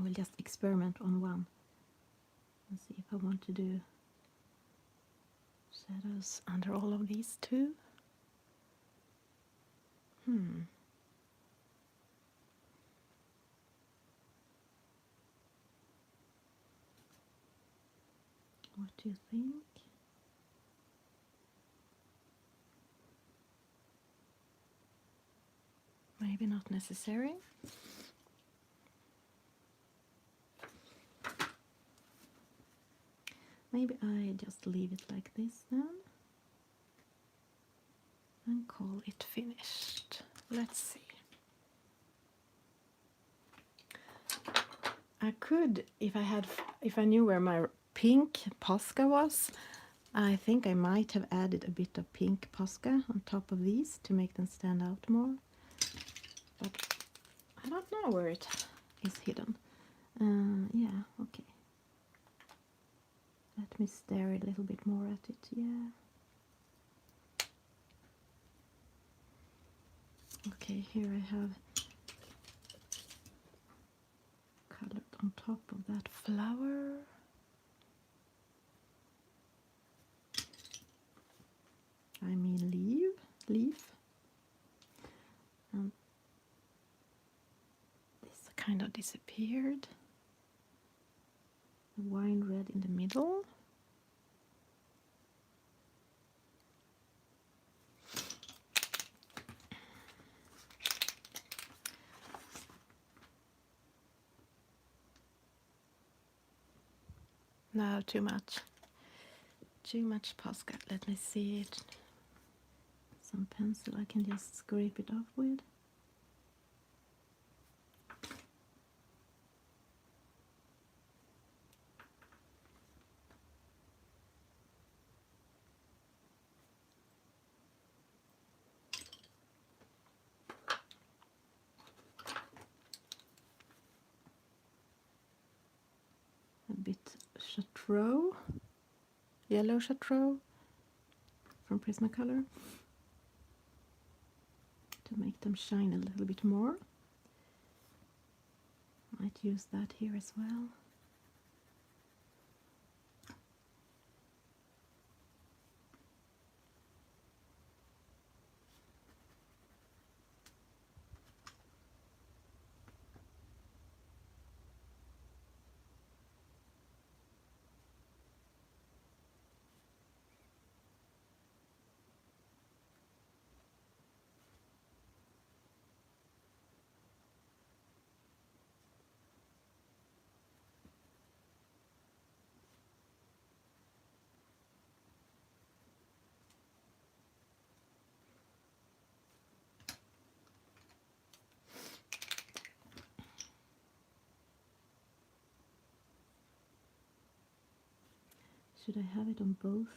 will just experiment on one and see if I want to do shadows under all of these too. What do you think? Maybe not necessary. Maybe I just leave it like this then and call it finished. Let's see. I could, if I knew where my pink Posca was, I think I might have added a bit of pink Posca on top of these to make them stand out more. But I don't know where it is hidden. Yeah, okay. Let me stare a little bit more at it, yeah. Okay, here I have colored on top of that flower. I mean leaf. And this kind of disappeared. The wine red in the middle. No, too much. Too much Posca. Let me see it. Some pencil I can just scrape it off with. A bit Chartreux. yellow chartreuse from Prismacolor to make them shine a little bit more. Might use that here as well. Should I have it on both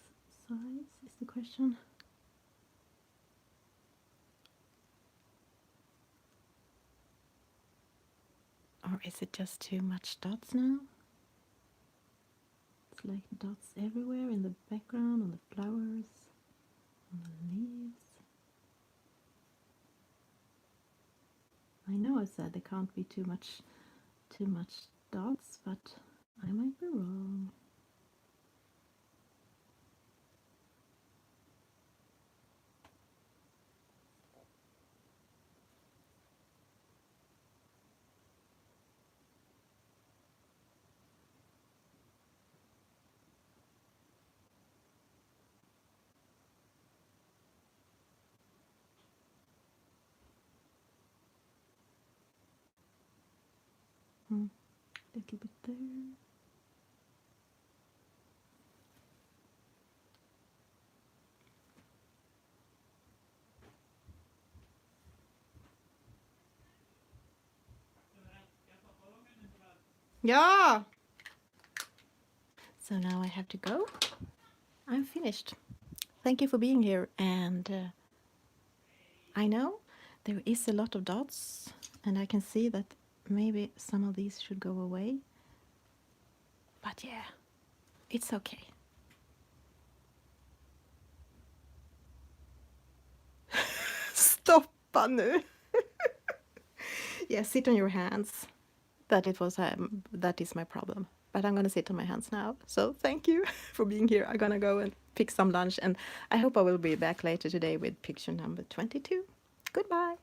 sides is the question. Or is it just too much dots now? It's like dots everywhere in the background, on the flowers, on the leaves. I know I said there can't be too much dots, but I might be wrong. Little bit there. Yeah. So now I have to go. I'm finished. Thank you for being here, and I know there is a lot of dots, and I can see that maybe some of these should go away. But yeah, it's okay. Stoppa nu! Yeah, sit on your hands. That is my problem. But I'm gonna sit on my hands now. So thank you for being here. I'm gonna go and pick some lunch, and I hope I will be back later today with picture number 22. Goodbye.